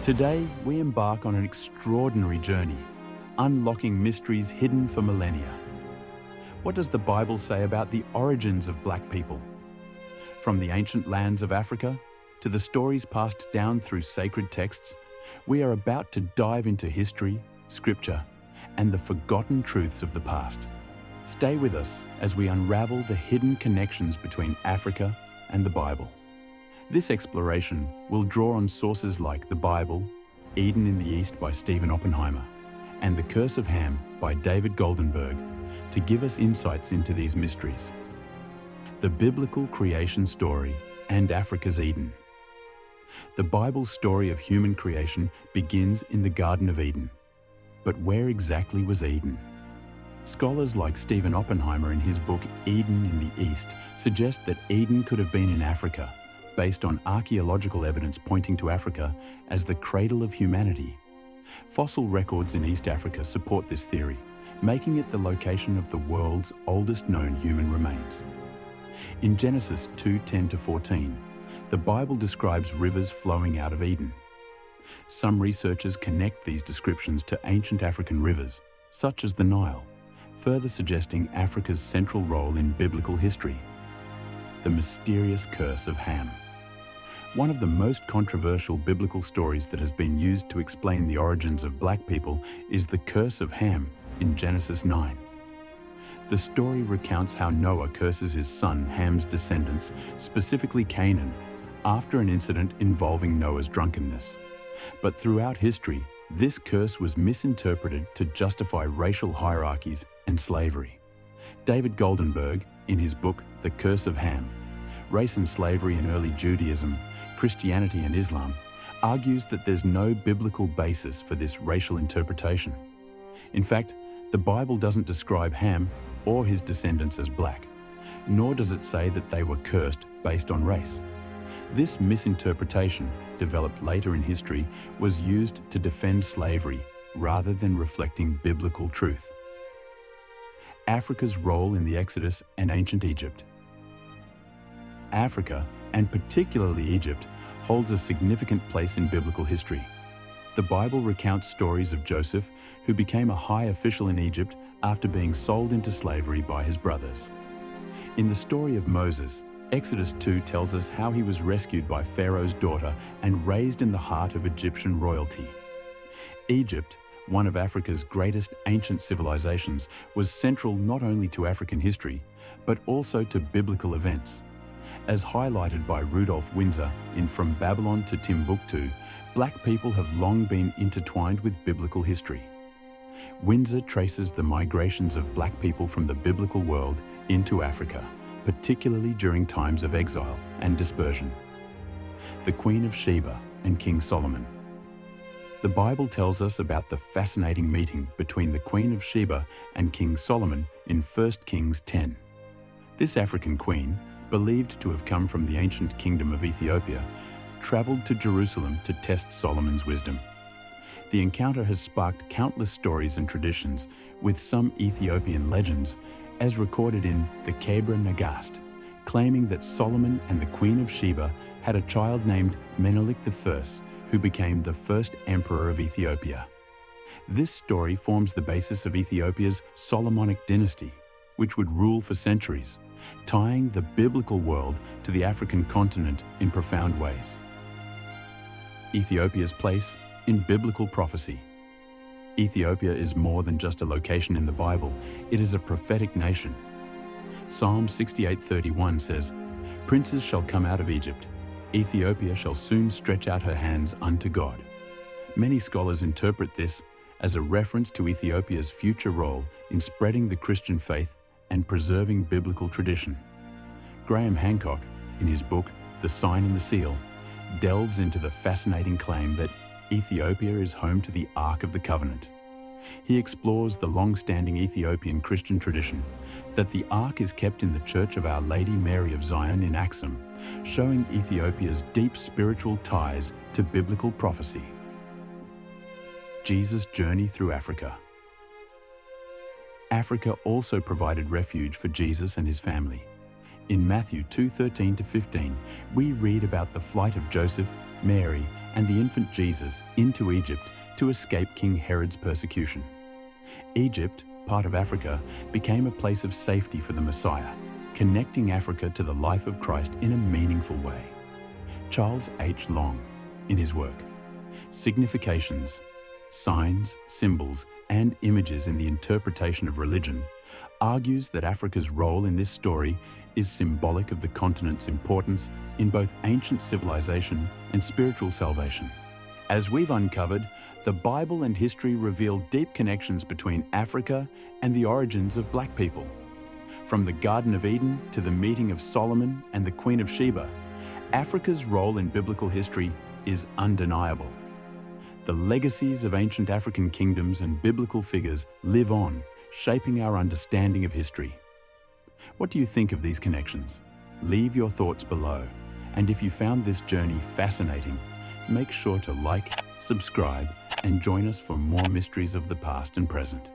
Today, we embark on an extraordinary journey, unlocking mysteries hidden for millennia. What does the Bible say about the origins of black people? From the ancient lands of Africa to the stories passed down through sacred texts, we are about to dive into history, scripture, and the forgotten truths of the past. Stay with us as we unravel the hidden connections between Africa and the Bible. This exploration will draw on sources like the Bible, Eden in the East by Stephen Oppenheimer, and The Curse of Ham by David Goldenberg to give us insights into these mysteries. The biblical creation story and Africa's Eden. The Bible's story of human creation begins in the Garden of Eden. But where exactly was Eden? Scholars like Stephen Oppenheimer in his book Eden in the East suggest that Eden could have been in Africa, based on archaeological evidence pointing to Africa as the cradle of humanity. Fossil records in East Africa support this theory, making it the location of the world's oldest known human remains. In Genesis 2:10-14, the Bible describes rivers flowing out of Eden. Some researchers connect these descriptions to ancient African rivers, such as the Nile, further suggesting Africa's central role in biblical history. The mysterious curse of Ham. One of the most controversial biblical stories that has been used to explain the origins of black people is the curse of Ham in Genesis 9. The story recounts how Noah curses his son Ham's descendants, specifically Canaan, after an incident involving Noah's drunkenness. But throughout history, this curse was misinterpreted to justify racial hierarchies and slavery. David Goldenberg, in his book The Curse of Ham, Race and Slavery in Early Judaism, Christianity and Islam, argues that there's no biblical basis for this racial interpretation. In fact, the Bible doesn't describe Ham or his descendants as black, nor does it say that they were cursed based on race. This misinterpretation, developed later in history, was used to defend slavery rather than reflecting biblical truth. Africa's role in the Exodus and ancient Egypt. Africa, and particularly Egypt, holds a significant place in biblical history. The Bible recounts stories of Joseph, who became a high official in Egypt after being sold into slavery by his brothers. In the story of Moses, Exodus 2 tells us how he was rescued by Pharaoh's daughter and raised in the heart of Egyptian royalty. Egypt, one of Africa's greatest ancient civilizations, was central not only to African history, but also to biblical events. As highlighted by Rudolph Windsor in From Babylon to Timbuktu, black people have long been intertwined with biblical history. Windsor traces the migrations of black people from the biblical world into Africa, particularly during times of exile and dispersion. The Queen of Sheba and King Solomon. The Bible tells us about the fascinating meeting between the Queen of Sheba and King Solomon in 1 Kings 10. This African queen, believed to have come from the ancient kingdom of Ethiopia, traveled to Jerusalem to test Solomon's wisdom. The encounter has sparked countless stories and traditions, with some Ethiopian legends, as recorded in the Kebra Nagast, claiming that Solomon and the Queen of Sheba had a child named Menelik I, who became the first emperor of Ethiopia. This story forms the basis of Ethiopia's Solomonic dynasty, which would rule for centuries, tying the biblical world to the African continent in profound ways. Ethiopia's place in biblical prophecy. Ethiopia is more than just a location in the Bible, it is a prophetic nation. Psalm 68:31 says, "Princes shall come out of Egypt. Ethiopia shall soon stretch out her hands unto God." Many scholars interpret this as a reference to Ethiopia's future role in spreading the Christian faith and preserving biblical tradition. Graham Hancock, in his book The Sign and the Seal, delves into the fascinating claim that Ethiopia is home to the Ark of the Covenant. He explores the long-standing Ethiopian Christian tradition that the Ark is kept in the Church of Our Lady Mary of Zion in Axum, showing Ethiopia's deep spiritual ties to biblical prophecy. Jesus' journey through Africa. Africa also provided refuge for Jesus and his family. In Matthew 2:13-15, we read about the flight of Joseph, Mary, and the infant Jesus into Egypt to escape King Herod's persecution. Egypt, part of Africa, became a place of safety for the Messiah, connecting Africa to the life of Christ in a meaningful way. Charles H. Long, in his work, Significations, Signs, Symbols, and Images in the Interpretation of Religion, argues that Africa's role in this story is symbolic of the continent's importance in both ancient civilization and spiritual salvation. As we've uncovered, the Bible and history reveal deep connections between Africa and the origins of Black people. From the Garden of Eden to the meeting of Solomon and the Queen of Sheba, Africa's role in biblical history is undeniable. The legacies of ancient African kingdoms and biblical figures live on, shaping our understanding of history. What do you think of these connections? Leave your thoughts below. And if you found this journey fascinating, make sure to like, subscribe, and join us for more mysteries of the past and present.